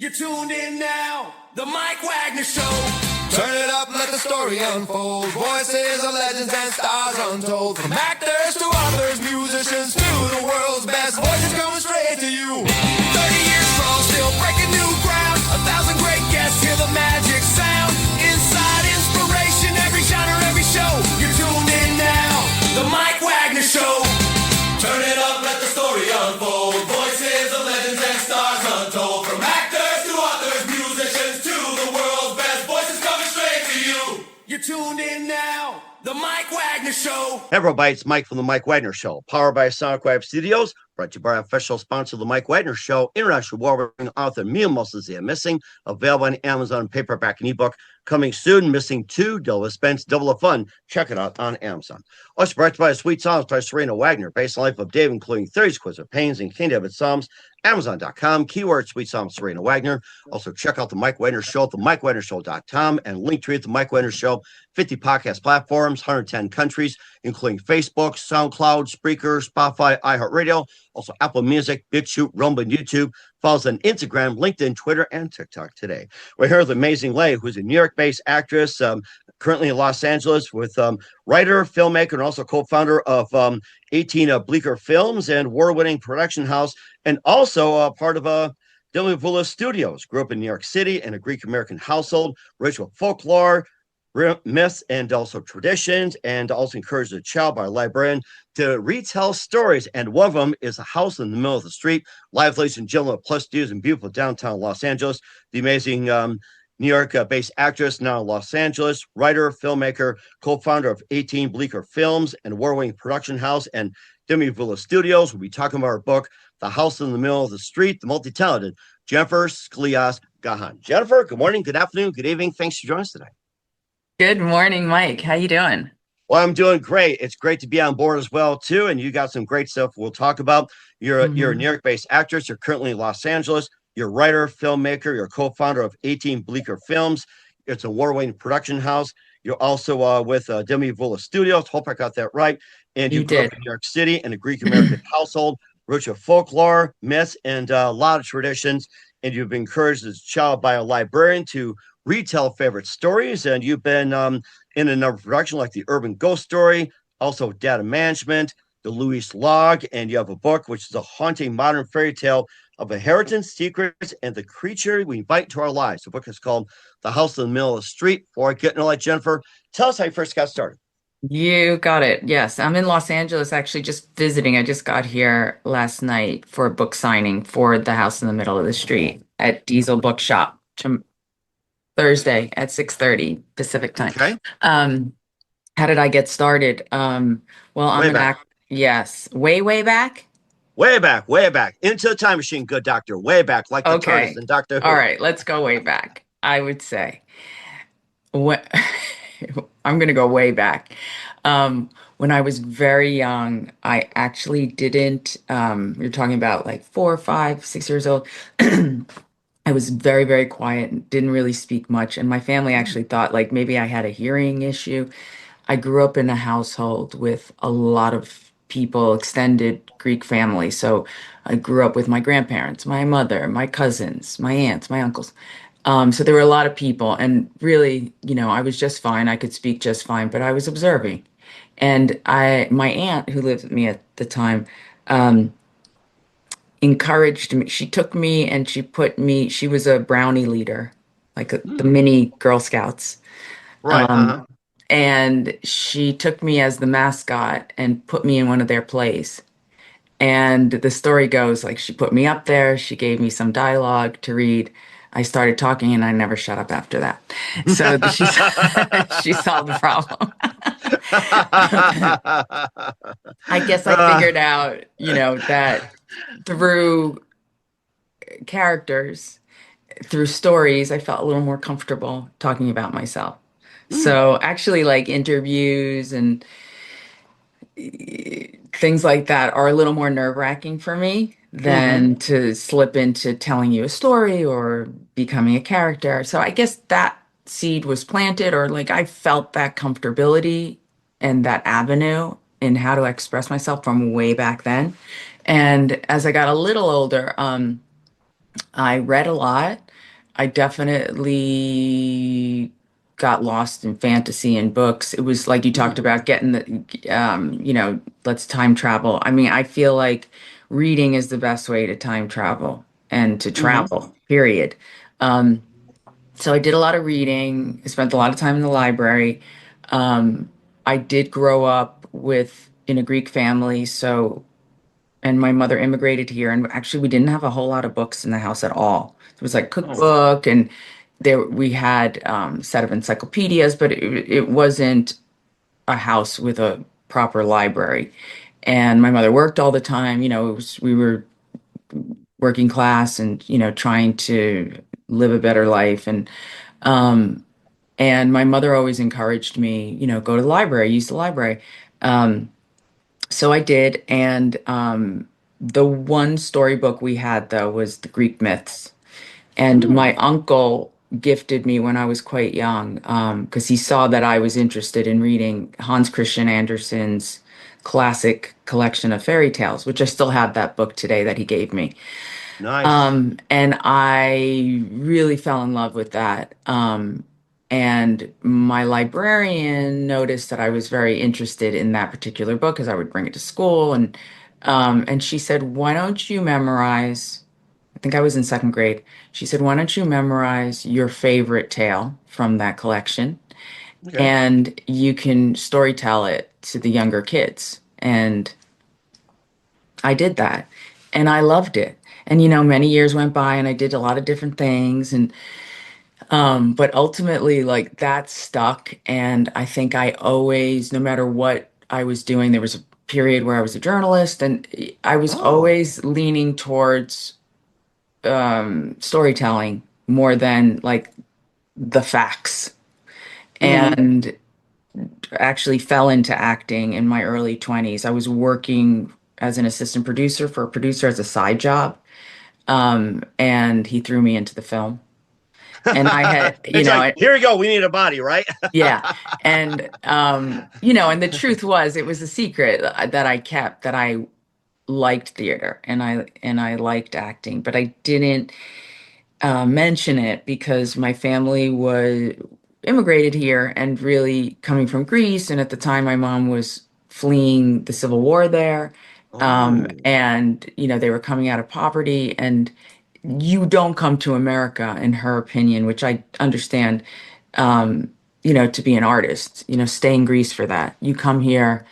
You're tuned in now, the Mike Wagner Show. Turn it up, let the story unfold. Voices of legends and stars untold. From actors to authors, musicians to the world's best voices coming straight to you. 30 years strong, still breaking new ground. 1,000 great guests, hear the magic sound. Inside inspiration, every genre, every show. You're tuned in now, the Mike Wagner Show. Turn it up, let the story unfold. Voices of legends and stars untold. From actors to authors, musicians to the world's best voices coming straight to you. You're tuned in now, the Mike Wagner Show. Hey everybody, it's Mike from the Mike Wagner Show, powered by Sonic Web Studios, brought to you by our official sponsor, the Mike Wagner Show, international award-winning author Mia Moses Missing, available on Amazon paperback and ebook. Coming soon, Missing 2, Double Suspense, Double of Fun. Check it out on Amazon. Also brought to you by Sweet Songs by Serena Wagner, based on the life of Dave, including 30 exquisite pains and King David Psalms. Amazon.com, keyword Sweet Songs Serena Wagner. Also check out the Mike Wagner Show at the MikeWagnerShow.com and Linktree at the Mike Wagner Show. 50 podcast platforms, 110 countries, including Facebook, SoundCloud, Spreaker, Spotify, iHeartRadio, also Apple Music, BitChute, Rumble, and YouTube. Follow us on Instagram, LinkedIn, Twitter, and TikTok today. We're here with Amazing Lay, who's a New York-based actress, currently in Los Angeles, with writer, filmmaker, and also co-founder of 18 Bleecker Films and award-winning production house, and also part of Dimavula Studios. Grew up in New York City in a Greek-American household, rich with folklore, myths, and also traditions, and also encouraged a child by a librarian to retell stories. And one of them is a house in the middle of the street. Live, ladies and gentlemen, plus dudes in beautiful downtown Los Angeles. The amazing New York-based actress, now in Los Angeles, writer, filmmaker, co-founder of 18 Bleecker Films, and award-winning production house, and Dimavula Studios. We'll be talking about her book, The House in the Middle of the Street, the multi-talented Jennifer Sklias-Gahan. Jennifer, good morning, good afternoon, good evening. Thanks for joining us today. Good morning, Mike. How you doing? Well, I'm doing great. It's great to be on board as well, too. And you got some great stuff we'll talk about. You're a New York-based actress. You're currently in Los Angeles. You're a writer, filmmaker. You're a co-founder of 18 Bleecker Films. It's a award-winning production house. You're also with Dimavula Studios. Hope I got that right. And you grew up in New York City in a Greek-American household, rich with folklore, myths, and a lot of traditions. And you've been encouraged as a child by a librarian to retell favorite stories. And you've been in a number of productions like The Urban Ghost Story, also Data Management, The Louis Log, and you have a book which is a haunting modern fairy tale of inheritance, secrets, and the creature we invite into our lives. The book is called The House in the Middle of the Street. Before I get into that, Jennifer, tell us how you first got started. You got it. Yes, I'm in Los Angeles, actually just visiting. I just got here last night for a book signing for The House in the Middle of the Street at Diesel Bookshop Thursday at 6:30 Pacific time. Okay. How did I get started? Well, I'm an actor. Yes, way back. Way back. Into the time machine, good doctor. Way back, like the TARDIS and Doctor Who. All right, let's go way back. I would say. I'm going to go way back. When I was very young, I actually didn't, you're talking about like 4, 5, 6 years old. I was very quiet and didn't really speak much. And my family actually thought like maybe I had a hearing issue. I grew up in a household with a lot of people, extended Greek family. So I grew up with my grandparents, my mother, my cousins, my aunts, my uncles. So there were a lot of people, and really, I was just fine. I could speak just fine, but I was observing. And my aunt, who lived with me at the time, encouraged me. She took me and she was a brownie leader, like the mini Girl Scouts. Right. And she took me as the mascot and put me in one of their plays. And the story goes, like, she put me up there. She gave me some dialogue to read. I started talking and I never shut up after that. So she solved the problem. I guess I figured out, that through characters, through stories, I felt a little more comfortable talking about myself. So actually, like, interviews and things like that are a little more nerve-wracking for me than to slip into telling you a story or becoming a character. So I guess that seed was planted, or like I felt that comfortability and that avenue in how to express myself from way back then. And as I got a little older, I read a lot. I definitely got lost in fantasy and books. It was like you talked Mm, about getting let's time travel. I mean, I feel like reading is the best way to time travel and to hmm. travel, period. Um, so I did a lot of reading. I spent a lot of time in the library. Um, I did grow up in a Greek family, so and my mother immigrated here, and actually we didn't have a whole lot of books in the house at all. It was like Oh, cookbook, and there we had a set of encyclopedias, but it wasn't a house with a proper library. And my mother worked all the time. We were working class and trying to live a better life, and my mother always encouraged me, go to the library, use the library. So I did, and the one storybook we had though was the Greek myths, and mm. my uncle gifted me when I was quite young, because he saw that I was interested in reading Hans Christian Andersen's classic collection of fairy tales, which I still have that book today that he gave me. Nice. And I really fell in love with that. And my librarian noticed that I was very interested in that particular book because I would bring it to school, and she said, "Why don't you memorize?" I think I was in second grade. She said, "Why don't you memorize your favorite tale from that collection, Okay. and you can storytell it to the younger kids?" And I did that, and I loved it. And many years went by, and I did a lot of different things, and but ultimately, like that stuck. And I think I always, no matter what I was doing, there was a period where I was a journalist, and I was Oh. always leaning towards storytelling more than like the facts. Hmm. And actually fell into acting in my early 20s. I was working as an assistant producer for a producer as a side job. And he threw me into the film. And I had, It's like, here we go. We need a body, right? yeah. And, and the truth was, it was a secret that I kept that I liked theater and I liked acting, but I didn't mention it because my family was immigrated here and really coming from Greece. And at the time, my mom was fleeing the civil war there. Oh. And, they were coming out of poverty. And you don't come to America, in her opinion, which I understand, to be an artist, stay in Greece for that. You come here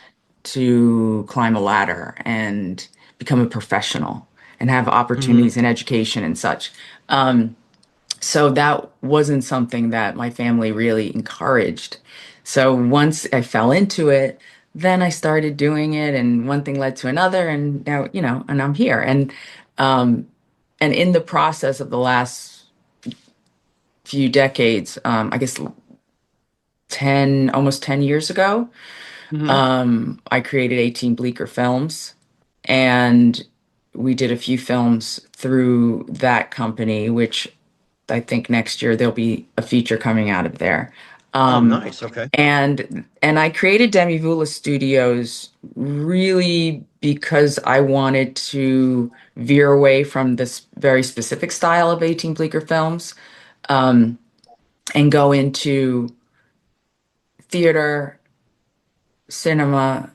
to climb a ladder and become a professional and have Hmm. opportunities in education and such. So that wasn't something that my family really encouraged. So once I fell into it, then I started doing it, and one thing led to another, and now, and I'm here. And in the process of the last few decades, I guess almost 10 years ago, Hmm. I created 18 Bleecker Films, and we did a few films through that company, which I think next year there'll be a feature coming out of there. Oh, Um, nice. Okay. and I created Demi Vula Studios really because I wanted to veer away from this very specific style of 18 Bleecker films, um, and go into theater, cinema,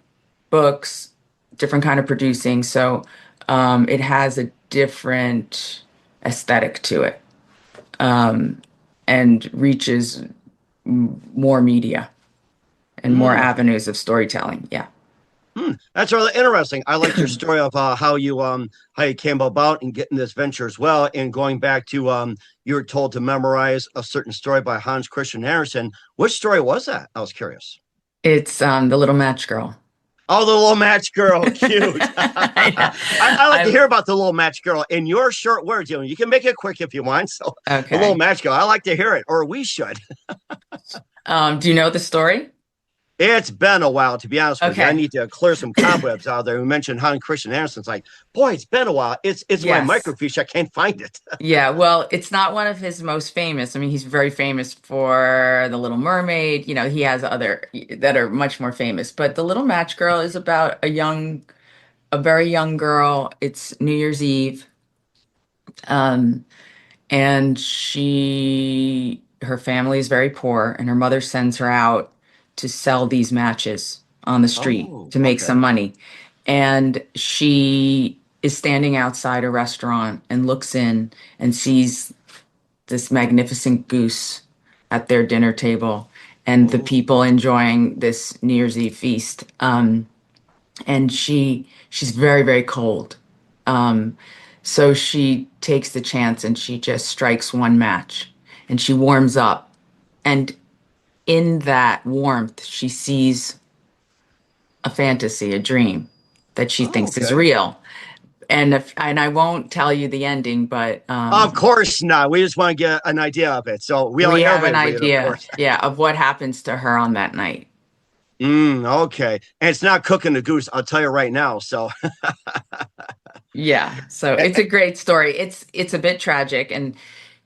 books, different kind of producing. So it has a different aesthetic to it, and reaches more media and more Mm. avenues of storytelling. Yeah. That's really interesting. I liked your story of how you came about and getting this venture as well, and going back to you were told to memorize a certain story by Hans Christian Andersen. Which story was that? I was curious. It's The Little Match Girl. Oh, the little match girl, cute. I know. I like to I hear about the little match girl in your short words. You can make it quick if you want. So the little okay. match girl, I like to hear it, or we should. Do you know the story? It's been a while, to be honest with you. I Okay. need to clear some cobwebs out there. We mentioned Han Christian Andersen's like, boy, it's been a while. It's my Yes. microfiche. I can't find it. Yeah, well, it's not one of his most famous. I mean, he's very famous for The Little Mermaid. He has other that are much more famous. But The Little Match Girl is about a very young girl. It's New Year's Eve. Um, and her family is very poor, and her mother sends her out to sell these matches on the street Oh, to make okay. some money. And she is standing outside a restaurant and looks in and sees this magnificent goose at their dinner table and the Oh, people enjoying this New Year's Eve feast. And she's very, very cold. So she takes the chance and she just strikes one match and she warms up. And in that warmth, she sees a fantasy, a dream that she oh, thinks is okay. real. And I won't tell you the ending, but Of course not. We just want to get an idea of it. So we we want have an everybody to read it, of idea, course. yeah, of what happens to her on that night. Okay. And it's not cooking the goose, I'll tell you right now. So, Yeah, so eh, it's a great story. It's a bit tragic, and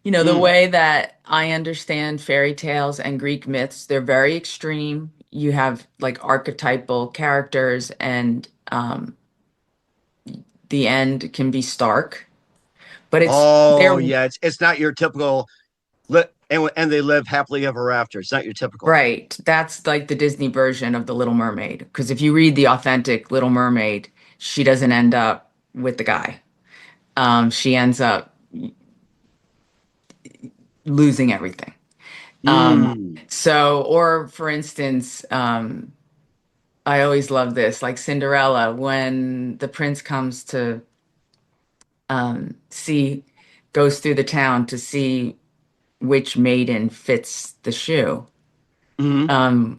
the mm, way that I understand fairy tales and Greek myths, they're very extreme. You have like archetypal characters, and the end can be stark, but oh, they're yeah. It's not your typical, and they live happily ever after. It's not your typical. right. That's like the Disney version of The Little Mermaid. Because if you read the authentic Little Mermaid, she doesn't end up with the guy. She ends up losing everything. Mm, So, or for instance, I always love this, like Cinderella, when the prince comes to see, goes through the town to see which maiden fits the shoe. mm,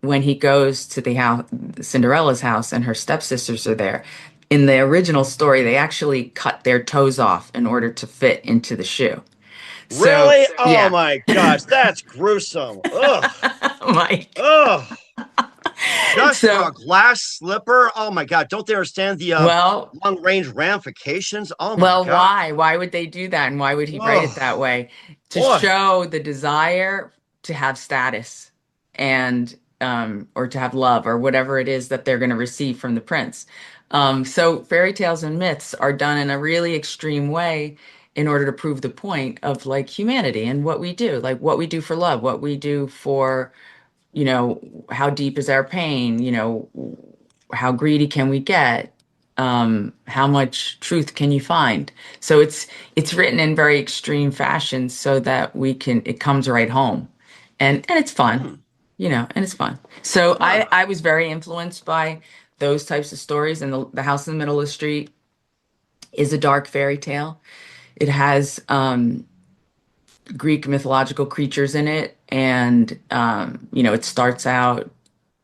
When he goes to the house, Cinderella's house, and her stepsisters are there. In the original story, they actually cut their toes off in order to fit into the shoe. So, really? Oh, yeah, my gosh. That's gruesome. Ugh. Mike. Ugh. Just for So, a glass slipper? Oh, my God. Don't they understand the well, long range ramifications? Oh, my Well, God. why? Why would they do that? And why would he write it that Oh, way? To boy. show the desire to have status and or to have love or whatever it is that they're going to receive from the prince. So fairy tales and myths are done in a really extreme way in order to prove the point of like humanity and what we do, like what we do for love, what we do for, how deep is our pain, how greedy can we get? How much truth can you find? So it's written in very extreme fashion so that it comes right home, and it's fun, Hmm. and it's fun. So Huh. I was very influenced by those types of stories, and the house in the middle of the street is a dark fairy tale. It has Greek mythological creatures in it, and it starts out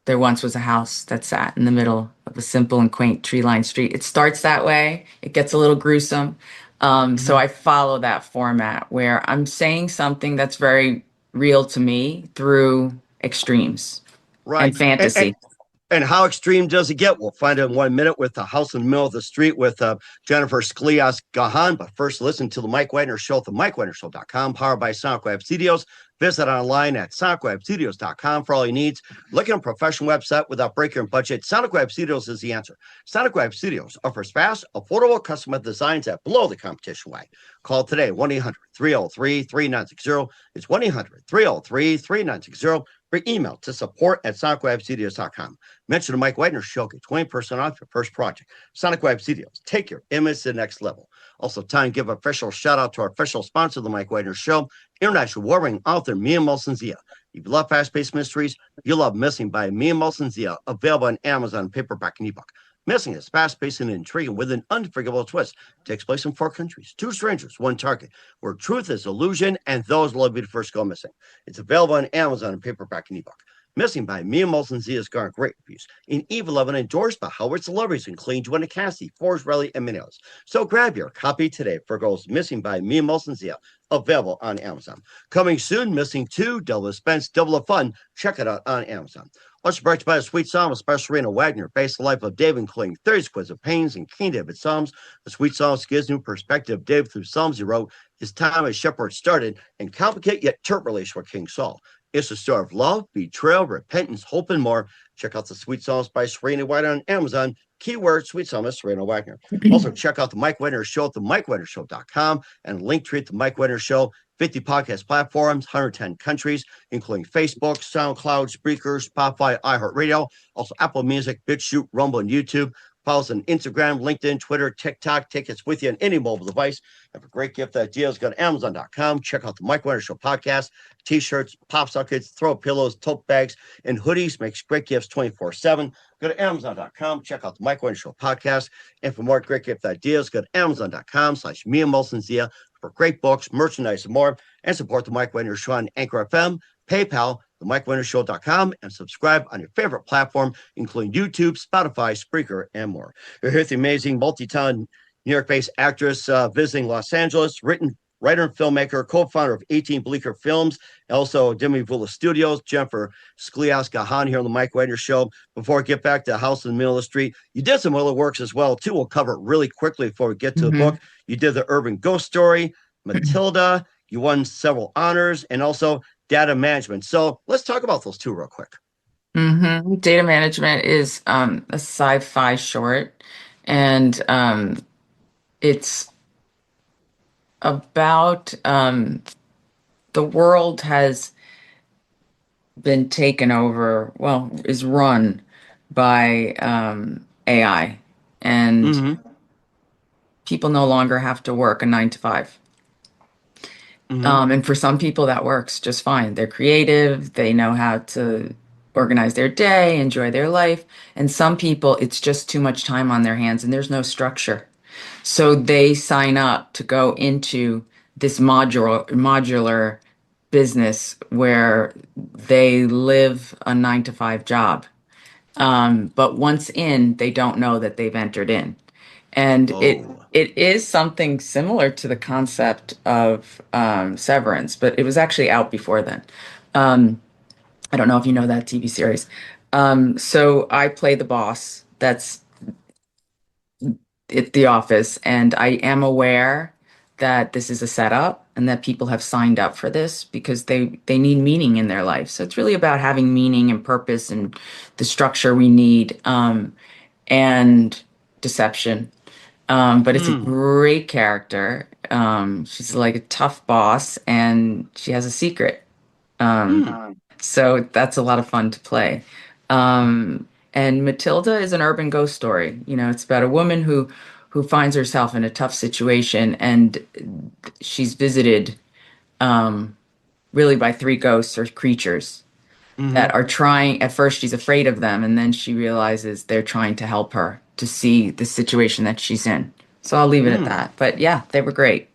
there once was a house that sat in the middle of a simple and quaint tree-lined street. It starts that way. It gets a little gruesome. So Mhm. I follow that format where I'm saying something that's very real to me through extremes Right. and fantasy. And how extreme does it get? We'll find out in 1 minute with the house in the middle of the street with Jennifer Sklias-Gahan. But first, listen to the Mike Wagner Show at themikewagnershow.com, powered by SonicWeb Studios. Visit online at sonicwebstudios.com for all your needs. Looking at a professional website without breaking your budget, SonicWeb Studios is the answer. SonicWeb Studios offers fast, affordable custom designs that blow the competition away. Call today, 1-800-303-3960. It's 1-800-303-3960. Or email to support@sonicwebstudios.com. Mention the Mike Wagner Show, get 20% off your first project. Sonic Web Studios, take your image to the next level. Also, time to give a official shout out to our official sponsor of the Mike Wagner Show, international award-winning author Mia Molson-Zia. If you love fast-paced mysteries, you love Missing by Mia Molson-Zia, available on Amazon paperback and ebook. Missing is fast-paced and intriguing with an unforgettable twist. It takes place in 4 countries, 2 strangers, 1 target, where truth is illusion and those love you to first go missing. It's available on Amazon and paperback and ebook. Missing by Mia Molson-Zia has garnered great reviews. In Eve 11, endorsed by Howard celebrities, including Joanna Cassidy, Forrest Riley, and many others. So grab your copy today for Girls Missing by Mia Molson-Zia, available on Amazon. Coming soon, Missing 2, Double the Suspense, Double the Fun. Check it out on Amazon. Also brought to you by a sweet psalm, especially Serena Wagner, based the life of David, including 30 exquisite pains and King David Psalms. The sweet psalms gives new perspective of David through Psalms he wrote. His time as shepherd started in complicated yet turnt relation with King Saul. It's a story of love, betrayal, repentance, hope, and more. Check out the Sweet Songs by Serena Wagner on Amazon. Keyword Sweet Songs, Serena Wagner. Also, check out the Mike Wagner Show at the MikeWagnerShow.com and link treat the Mike Wagner Show. 50 podcast platforms, 110 countries, including Facebook, SoundCloud, Spreaker, Spotify, iHeartRadio, also Apple Music, BitChute, Rumble, and YouTube. Follow us on Instagram, LinkedIn, Twitter, TikTok. Take us with you on any mobile device. Have a great gift ideas. Go to Amazon.com. Check out the Mike Wagner Show podcast. T-shirts, pop sockets, throw pillows, tote bags, and hoodies. Makes great gifts 24/7. Go to Amazon.com. Check out the Mike Wagner Show podcast. And for more great gift ideas, go to Amazon.com/Mia Molson Zia for great books, merchandise, and more. And support the Mike Wagner Show on Anchor FM, PayPal, themikewagnershow.com, and subscribe on your favorite platform, including YouTube, Spotify, Spreaker, and more. You're here with the amazing multi-talented New York-based actress visiting Los Angeles, writer and filmmaker, co-founder of 18 Bleecker Films, also Demi Vula Studios, Jennifer Sklias-Gahan here on the Mike Wagner Show. Before I get back to House in the Middle of the Street, you did some other works as well, too. We'll cover it really quickly before we get to the book. You did The Urban Ghost Story, Matilda, you won several honors, and also Data Management. So let's talk about those two real quick. Data Management is a sci-fi short, and it's about the world has been taken over, well, is run by AI, and people no longer have to work a 9 to 5. And for some people, that works just fine. They're creative, they know how to organize their day, enjoy their life. And some people, it's just too much time on their hands and there's no structure. So they sign up to go into this modular business where they live a 9 to 5 job. But once in, they don't know that they've entered in. And it is something similar to the concept of Severance, but it was actually out before then. I don't know if you know that TV series. So I play the boss. That's at the office, and I am aware that this is a setup and that people have signed up for this because they need meaning in their life. So it's really about having meaning and purpose and the structure we need, and deception. But it's a great character. She's like a tough boss, and she has a secret. So that's a lot of fun to play. And Matilda is an urban ghost story. You know, it's about a woman who finds herself in a tough situation, and she's visited really by 3 ghosts or creatures that are trying. At first, she's afraid of them, and then she realizes they're trying to help her to see the situation that she's in. So I'll leave it at that. But yeah, they were great.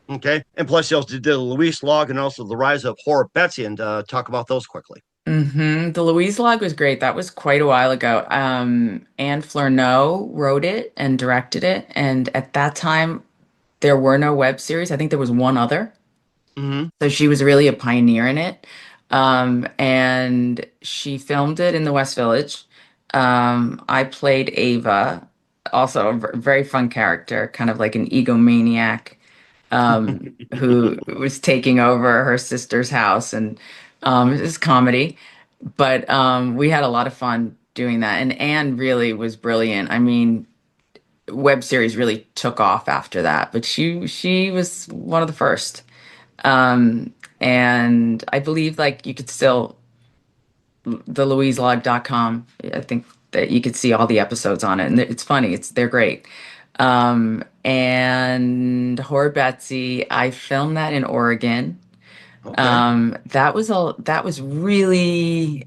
Okay. And plus, you also did the Louise Log and also The Rise of Horror Betsy, and talk about those quickly. The Louise Log was great. That was quite a while ago. Anne Fleurneau wrote it and directed it. And at that time, there were no web series. I think there was one other. So she was really a pioneer in it. And she filmed it in the West Village. I played Ava, also a very fun character, kind of like an egomaniac, who was taking over her sister's house, and it was comedy, but we had a lot of fun doing that. And Anne really was brilliant. I mean, web series really took off after that, but she was one of the first. And I believe like you could still the louiselog.com. I think that you could see all the episodes on it, and it's funny. They're great. And Horror Betsy, I filmed that in Oregon. Okay. That was really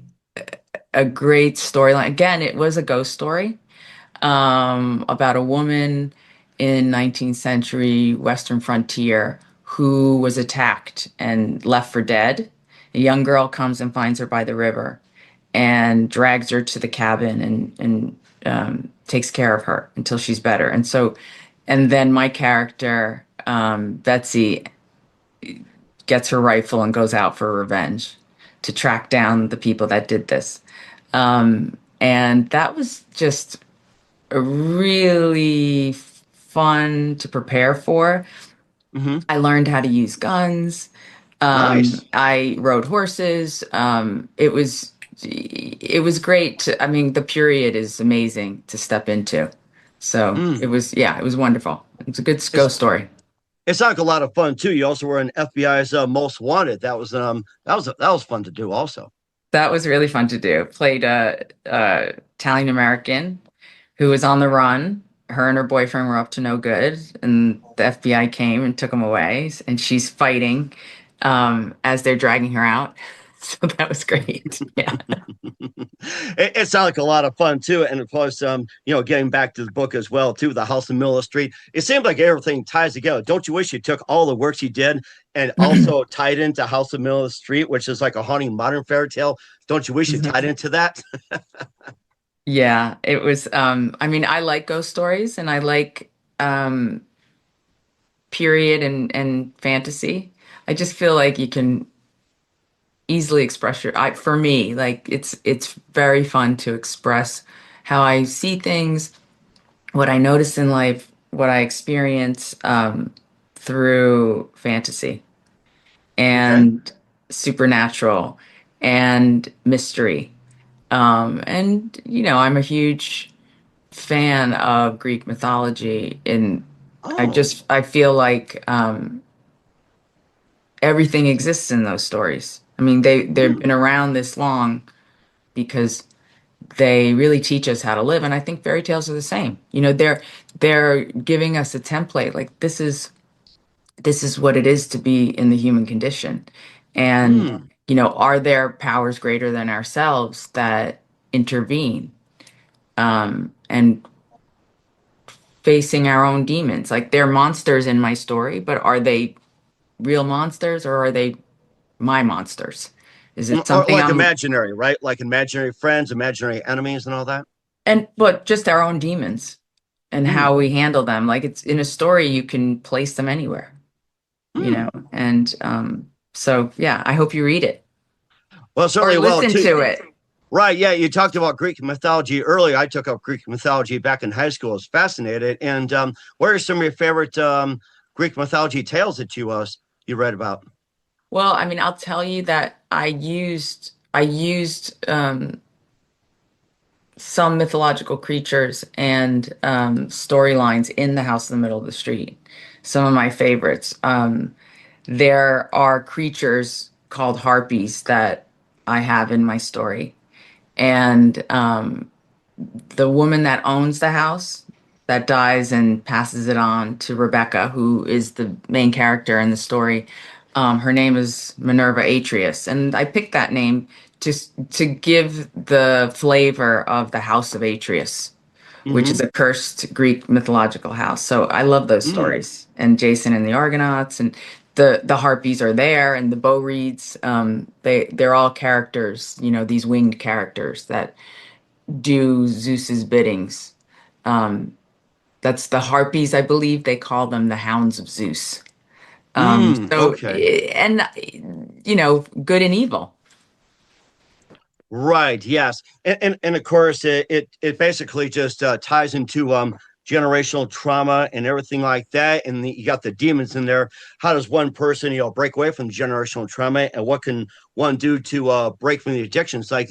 a great storyline. Again, it was a ghost story about a woman in 19th century Western frontier who was attacked and left for dead. A young girl comes and finds her by the river and drags her to the cabin and takes care of her until she's better. And then my character, Betsy, gets her rifle and goes out for revenge to track down the people that did this. And that was just a really fun to prepare for. I learned how to use guns. Nice. I rode horses. It was great. I mean, the period is amazing to step into. So Mm. yeah, it was wonderful. It's a good It's ghost story. it's like a lot of fun too. You also were in FBI's Most Wanted. That was fun to do also. That was really fun to do. Played a Italian American who was on the run. Her and her boyfriend were up to no good, and the FBI came and took them away. And she's fighting as they're dragging her out. So that was great. Yeah. It sounded like a lot of fun too, and of course, getting back to the book as well too, the House in Miller Street. It seems like everything ties together. Don't you wish you took all the works you did and also tied into House of Miller Street, which is like a haunting modern fairy tale? Don't you wish you tied into that? Yeah, it was I mean, I like ghost stories and I like um period and fantasy. I just feel like you can easily express for me, like it's very fun to express how I see things, what I notice in life, what I experience through fantasy Okay. and supernatural and mystery. And I'm a huge fan of Greek mythology, and Oh. I feel like everything exists in those stories. I mean, they've Hmm. been around this long because they really teach us how to live, and I think fairy tales are the same. They're giving us a template. Like this is what it is to be in the human condition, and Hmm. are there powers greater than ourselves that intervene? And facing our own demons. Like they're monsters in my story, but are they real monsters or are they my monsters? Is it Or something like I'm imaginary, right? Like imaginary friends, imaginary enemies, and all that. and but just our own demons and Hmm. how we handle them. Like it's in a story you can place them anywhere, Hmm. And so yeah, I hope you read it Well, or certainly well listen too. to it. Right. Yeah. You talked about Greek mythology earlier. I took up Greek mythology back in high school. I was fascinated. And what are some of your favorite Greek mythology tales that you read about? Well, I mean, I'll tell you that I used some mythological creatures and storylines in the house in the middle of the street. Some of my favorites. There are creatures called harpies that I have in my story. And the woman that owns the house that dies and passes it on to Rebecca, who is the main character in the story. Her name is Minerva Atreus, and I picked that name to to give the flavor of the House of Atreus, which is Hmm. a cursed Greek mythological house. So I love those Mm. stories, and Jason and the Argonauts, and the harpies are there, and the bow reeds. They're all characters, these winged characters that do Zeus's biddings. Um, that's the harpies, I believe they call them the hounds of Zeus. Okay. And good and evil. Right. Yes. And of course, it basically just ties into generational trauma and everything like that. And you got the demons in there. How does one person, break away from the generational trauma, and what can one do to break from the addictions? Like,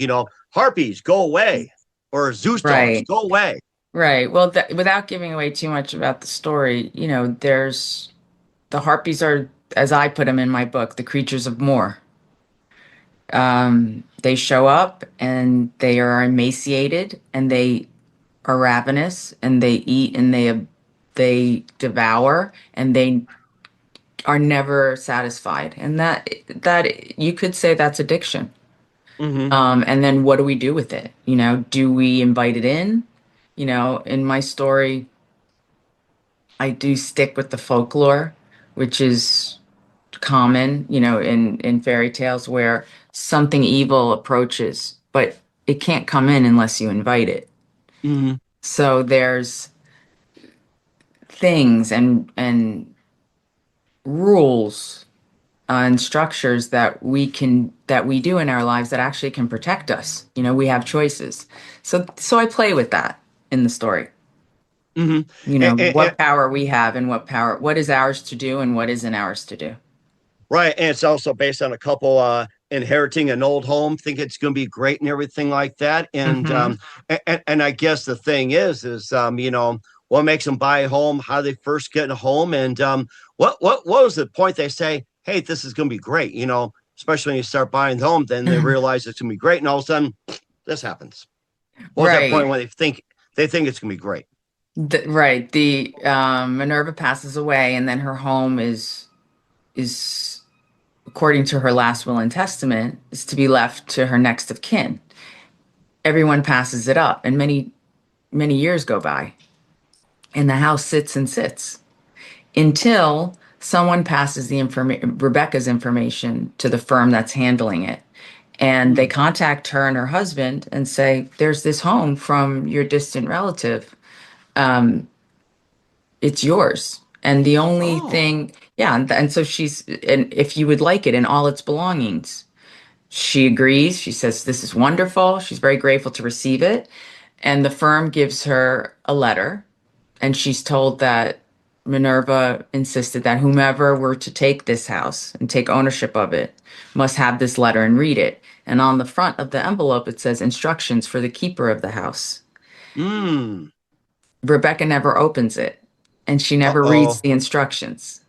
harpies, go away, or Zeus dogs, Right, go away. right. Well, without giving away too much about the story, there's the harpies are, as I put them in my book, the creatures of more. They show up and they are emaciated and they are ravenous and they eat and they devour and they are never satisfied. And that you could say that's addiction. Hmm. And then what do we do with it? Do we invite it in? In my story, I do stick with the folklore, which is common, in fairy tales where something evil approaches, but it can't come in unless you invite it. Hmm. So there's things and rules and structures that we do in our lives that actually can protect us. We have choices. So I play with that in the story. Hmm. What power we have and what is ours to do and what isn't ours to do. Right. And it's also based on a couple inheriting an old home, think it's going to be great and everything like that. Hmm. And I guess the thing is what makes them buy a home, how they first get a home, and what was the point they say, hey, this is going to be great, especially when you start buying the home, then they realize it's going to be great, and all of a sudden this happens. What was that point Right. when they think it's going to be great? Right. The Minerva passes away, and then her home is according to her last will and testament, is to be left to her next of kin. Everyone passes it up, and many years go by, and the house sits and sits until someone passes the information, Rebecca's information, to the firm that's handling it. And they Hmm. contact her and her husband and say, "There's this home from your distant relative. Um, it's yours." And the only Oh. thing, yeah, and so and if you would like it and all its belongings, she agrees. She says, "This is wonderful." She's very grateful to receive it. And the firm gives her a letter, and she's told that Minerva insisted that whomever were to take this house and take ownership of it must have this letter and read it. And on the front of the envelope, it says instructions for the keeper of the house. Hmm. Rebecca never opens it, and she never reads Uh-oh. the instructions.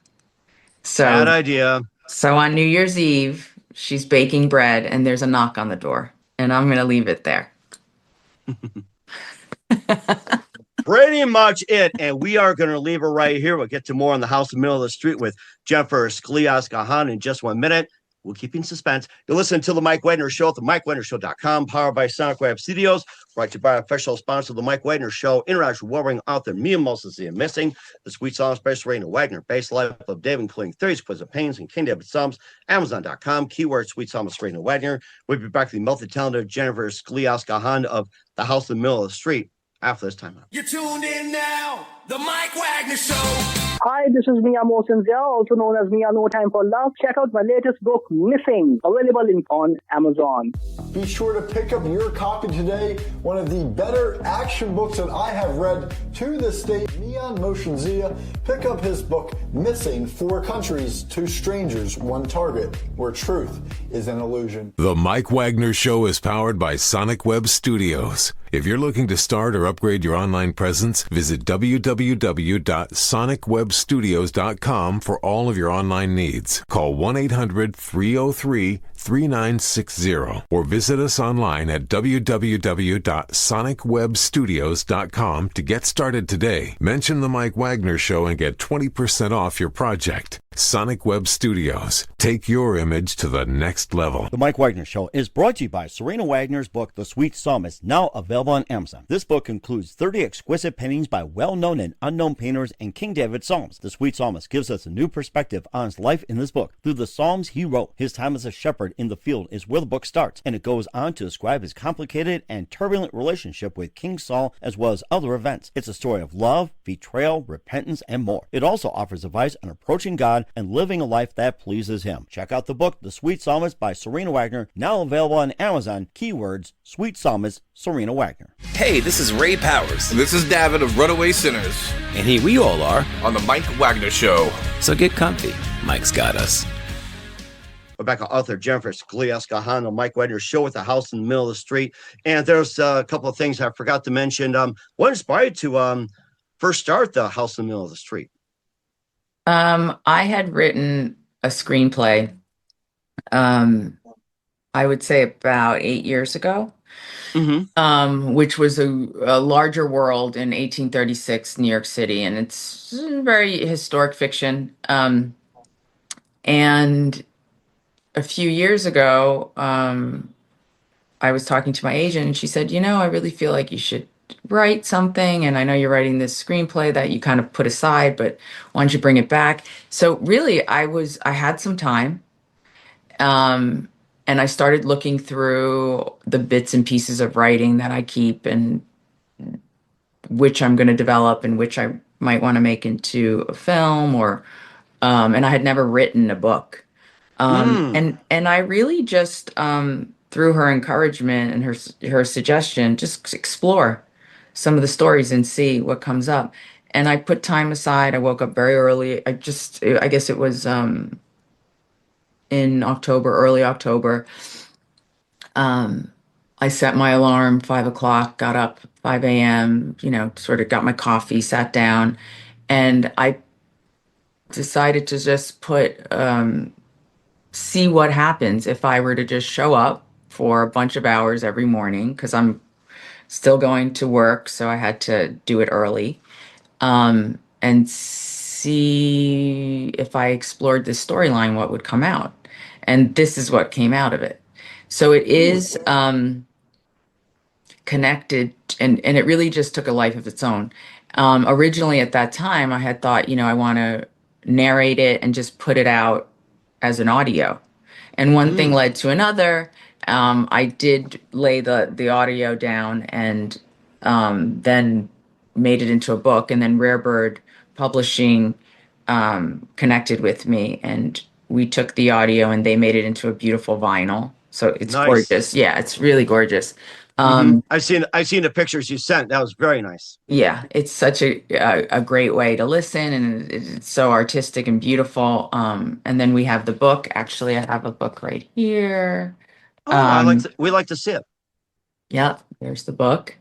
Bad So, idea. so on New Year's Eve, she's baking bread, and there's a knock on the door. And I'm going to leave it there. Pretty much it. And we are going to leave her right here. We'll get to more on the house in the middle of the street with Jennifer Sklias-Gahan in just 1 minute. We'll keep you in suspense. You're listening to The Mike Wagner Show at the MikeWagnerShow.com, powered by Sonic Web Studios, brought to you by official sponsor of The Mike Wagner Show, international warring author Mia Moses Missing, the sweet song by Serena Wagner, based life of David, including 30 Quiz of Pains and King David Psalms, Amazon.com, keyword sweet song of Serena Wagner. We'll be back to the multi-talented Jennifer Sklias-Gahan of the house in the middle of the street after this time out. You're tuned in now, The Mike Wagner Show. Hi, this is Mia Mosinzia, also known as Mia No Time for Love. Check out my latest book, Missing, available on Amazon. Be sure to pick up your copy today. One of the better action books that I have read to this date. Mian Moshinzia, pick up his book, Missing: 4 Countries, 2 Strangers, 1 Target, where truth is an illusion. The Mike Wagner Show is powered by Sonic Web Studios. If you're looking to start or upgrade your online presence, visit www.sonicwebstudios.com for all of your online needs. Call 1-800-303-3960 or visit us online at www.sonicwebstudios.com to get started today. Mention The Mike Wagner Show and get 20% off your project. Sonic Web Studios. Take your image to the next level. The Mike Wagner Show is brought to you by Serena Wagner's book, The Sweet Psalmist, now available on Amazon. This book includes 30 exquisite paintings by well-known and unknown painters and King David Psalms. The Sweet Psalmist gives us a new perspective on his life in this book. Through the Psalms he wrote, his time as a shepherd in the field is where the book starts, and it goes on to describe his complicated and turbulent relationship with King Saul as well as other events. It's a story of love, betrayal, repentance, and more. It also offers advice on approaching God and living a life that pleases him. Check out the book, The Sweet Psalmist by Serena Wagner, now available on Amazon. Keywords, Sweet Psalmist, Serena Wagner. Hey, this is Ray Powers. And this is David of Runaway Sinners. And here we all are. On the Mike Wagner Show. So get comfy. Mike's got us. Rebecca author Jennifer Sklias-Gahan, the Mike Wagner Show with the house in the middle of the street. And there's a couple of things I forgot to mention. What inspired you to first start the house in the middle of the street? I had written a screenplay, I would say about 8 years ago, which was a larger world in 1836 New York City, and it's very historic fiction. And a few years ago, I was talking to my agent, and she said, I really feel like you should write something, and I know you're writing this screenplay that you kind of put aside, but why don't you bring it back? So really, I had some time, and I started looking through the bits and pieces of writing that I keep and which I'm going to develop and which I might want to make into a film and I had never written a book. And I really just, through her encouragement and her suggestion, just explore some of the stories and see what comes up. And I put time aside. I woke up very early. I guess it was in October, early October. I set my alarm 5 o'clock, got up 5 a.m., sort of got my coffee, sat down, and I decided to just see what happens if I were to just show up for a bunch of hours every morning, because I'm still going to work, so I had to do it early, and see if I explored this storyline, what would come out. And this is what came out of it. So it is connected, and it really just took a life of its own. Originally, at that time, I had thought, I want to narrate it and just put it out as an audio. And one thing led to another. I did lay the audio down, and then made it into a book. And then Rare Bird Publishing connected with me, and we took the audio and they made it into a beautiful vinyl. So it's Nice. gorgeous. Yeah, it's really gorgeous. I've seen the pictures you sent. That was very nice. Yeah, it's such a great way to listen, and it's so artistic and beautiful. And then we have the book. Actually, I have a book right here. Oh, we like to see it. Yep, there's the book.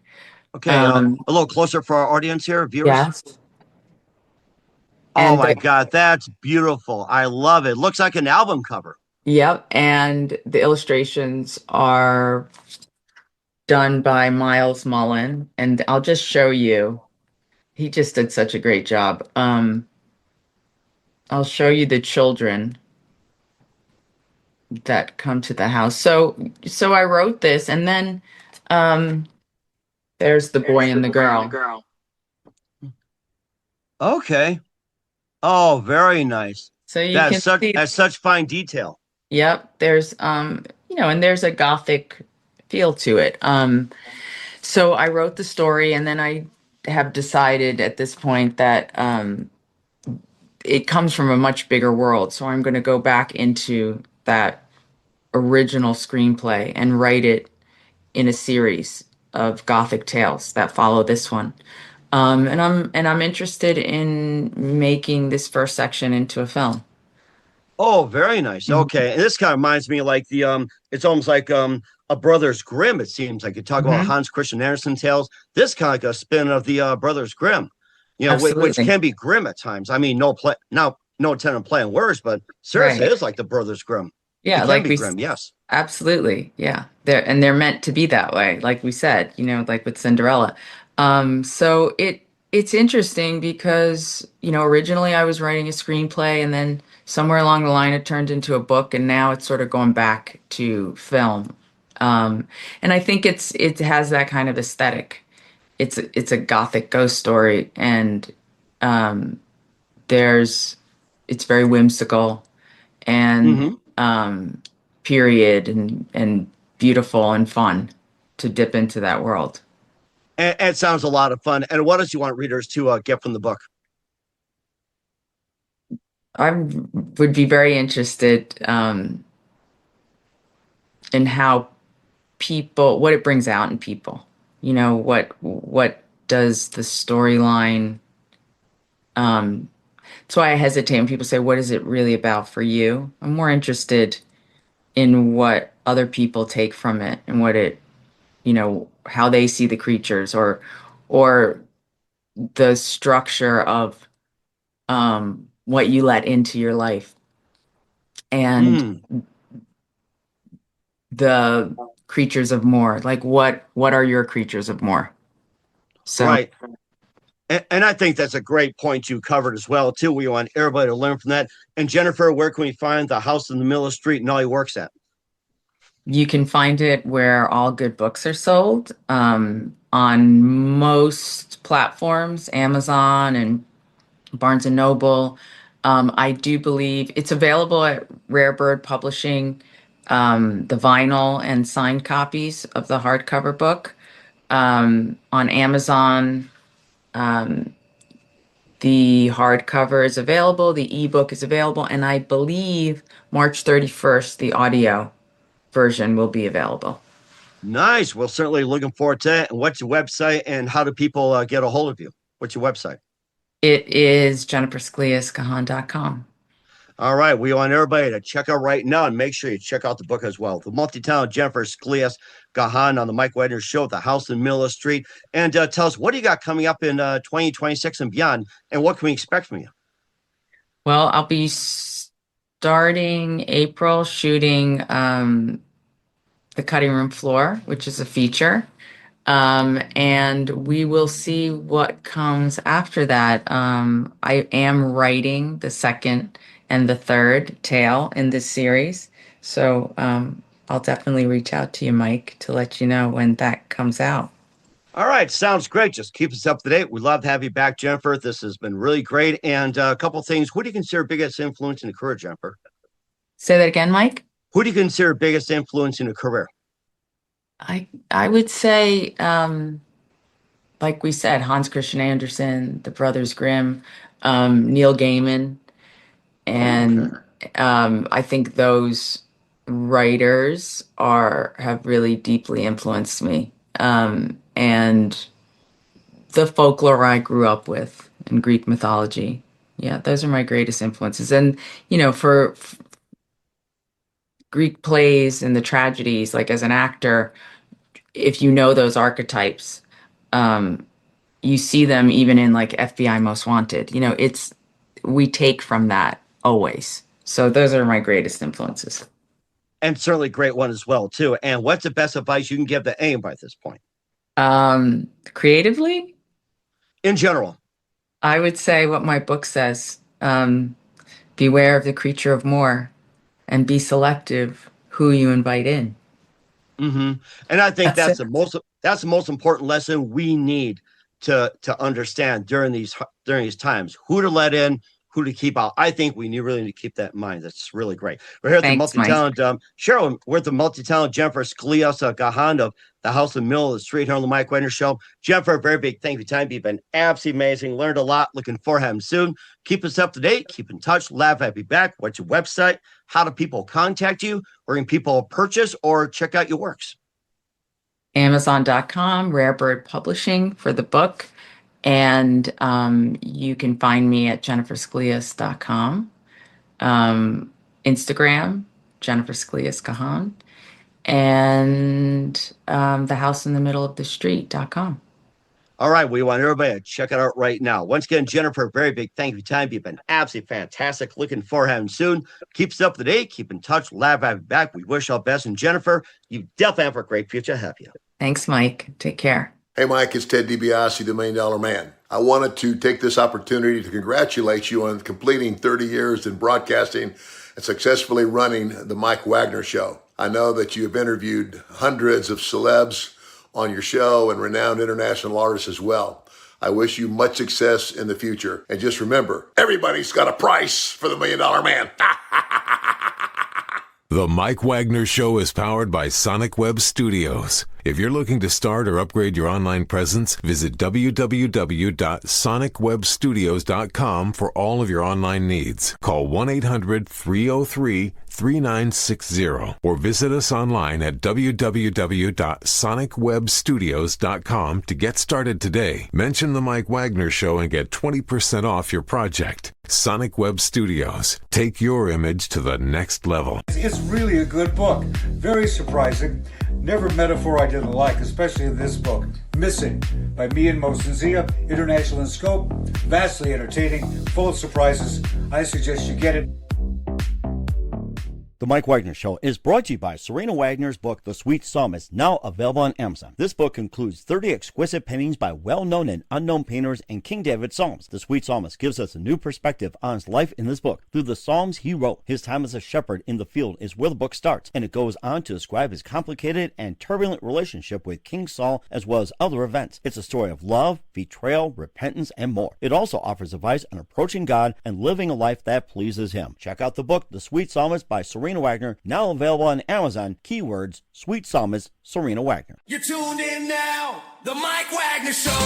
Okay, a little closer for our audience here, viewers. Yes. Oh And my God, that's beautiful. I love it. Looks like an album cover. Yep, and the illustrations are done by Miles Mullen, and I'll just show you. He just did such a great job. I'll show you the children that come to the house. So I wrote this, and then there's the boy and the girl. Okay. Oh, very nice. So you can see that's such fine detail. Yep, there's and there's a gothic feel to it. So I wrote the story, and then I have decided at this point that it comes from a much bigger world. So I'm going to go back into that original screenplay and write it in a series of gothic tales that follow this one. And I'm interested in making this first section into a film. Oh, very nice. Okay. And this kind of reminds me of like it's almost like a Brothers Grimm, it seems like. You talk about Hans Christian Andersen tales. This kind of like a spin of the Brothers Grimm, which can be grim at times. I mean, no intent on playing words, but seriously, it is like the Brothers Grimm. Yeah, it can be grim, yes. Absolutely. Yeah. They're meant to be that way, like we said, like with Cinderella. So it's interesting because, originally I was writing a screenplay, and then somewhere along the line it turned into a book, and now it's sort of going back to film. And I think it has that kind of aesthetic. It's a gothic ghost story, and it's very whimsical and period and beautiful and fun to dip into that world. And it sounds a lot of fun. And what else you want readers to get from the book? I would be very interested in how what it brings out in people. What does the storyline? That's why I hesitate when people say, "What is it really about for you?" I'm more interested in what other people take from it, and what it, how they see the creatures, or the structure of what you let into your life, and the creatures of more. Like what are your creatures of more? So right. And I think that's a great point you covered as well, too. We want everybody to learn from that. And Jennifer, where can we find the house in the middle of the street and all he works at? You can find it where all good books are sold, on most platforms, Amazon and Barnes and Noble. I do believe it's available at Rare Bird Publishing, the vinyl and signed copies of the hardcover book. On Amazon, the hardcover is available, the ebook is available, and I believe March 31st, the audio version will be available. Nice. Well, certainly looking forward to that. And what's your website, and how do people get a hold of you? What's your website? It is jennifersklias.com. All right. We want everybody to check out right now and make sure you check out the book as well. The multi-talented Jennifer Sklias-Gahan on the Mike Wagner Show at the house in the middle of the street. And tell us, what do you got coming up in 2026 and beyond? And what can we expect from you? Well, I'll be starting April shooting The Cutting Room Floor, which is a feature. And we will see what comes after that. I am writing the second and the third tale in this series. So I'll definitely reach out to you, Mike, to let you know when that comes out. All right. Sounds great. Just keep us up to date. We'd love to have you back, Jennifer. This has been really great. And a couple of things. Who do you consider biggest influence in your career, Jennifer? Say that again, Mike? Who do you consider biggest influence in your career? I would say, like we said, Hans Christian Andersen, the Brothers Grimm, Neil Gaiman. And I think those writers have really deeply influenced me. And the folklore I grew up with in Greek mythology. Yeah, those are my greatest influences. And, for Greek plays and the tragedies, like as an actor, if you know those archetypes, you see them even in like FBI Most Wanted. We take from that always. So those are my greatest influences. And certainly a great one as well, too. And what's the best advice you can give to anybody at this point? Creatively? In general. I would say what my book says. Beware of the creature of more and be selective who you invite in. Mm-hmm. And I think that's the most important lesson we need to understand during these times. Who to let in, who to keep out. I think we really need to keep that in mind. That's really great. We're here at the multi-talented Cheryl. We're at the multi-talented Jennifer Sklias-Gahan of the house in the middle of the street here on the Mike Wagner Show. Jennifer, very big thank you for your time. You've been absolutely amazing. Learned a lot. Looking forward to having you soon. Keep us up to date. Keep in touch. Laugh at you back. What's your website? How do people contact you? Where can people purchase or check out your works? Amazon.com, Rare Bird Publishing for the book. And you can find me at jennifersklias.com. Instagram, Jennifer Sklias-Gahan. And the house in the middle of the street.com. All right. We want everybody to check it out right now. Once again, Jennifer, very big thank you for your time. You've been absolutely fantastic. Looking forward to having you soon. Keep us up to date. Keep in touch. Laugh at you back. We wish all the best. And Jennifer, you definitely have a great future ahead of you. Thanks, Mike. Take care. Hey, Mike, it's Ted DiBiase, the $1 Million Man. I wanted to take this opportunity to congratulate you on completing 30 years in broadcasting and successfully running the Mike Wagner Show. I know that you have interviewed hundreds of celebs on your show and renowned international artists as well. I wish you much success in the future. And just remember, everybody's got a price for the $1 Million Man. The Mike Wagner Show is powered by Sonic Web Studios. If you're looking to start or upgrade your online presence, visit www.sonicwebstudios.com for all of your online needs. Call 1-800-303-3960 or visit us online at www.sonicwebstudios.com to get started today. Mention the Mike Wagner Show and get 20% off your project. Sonic Web Studios. Take your image to the next level. It's really a good book. Very surprising. Never metaphor I didn't like, especially in this book. Missing by Mian Mosensia, international in scope, vastly entertaining, full of surprises. I suggest you get it. The Mike Wagner Show is brought to you by Serena Wagner's book, The Sweet Psalmist, now available on Amazon. This book includes 30 exquisite paintings by well-known and unknown painters and King David Psalms. The Sweet Psalmist gives us a new perspective on his life in this book. Through the Psalms he wrote, his time as a shepherd in the field is where the book starts, and it goes on to describe his complicated and turbulent relationship with King Saul as well as other events. It's a story of love, betrayal, repentance, and more. It also offers advice on approaching God and living a life that pleases him. Check out the book, The Sweet Psalmist by Serena Wagner, now available on Amazon. Keywords, Sweet Psalmist, Serena Wagner. You're tuned in now, the Mike Wagner Show.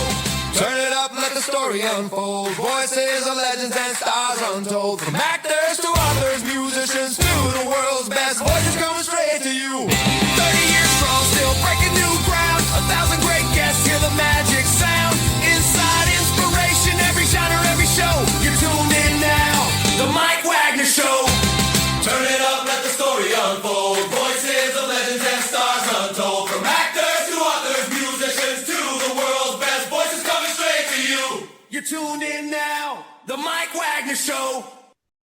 Turn it up, let the story unfold. Voices of legends and stars untold. From actors to authors, musicians to the world's best voices coming straight to you. 30 years strong, still breaking new ground. 1,000 great guests, hear the magic sound. Inside inspiration, every genre, every show. You're tuned in now, the Mike Wagner Show. Show.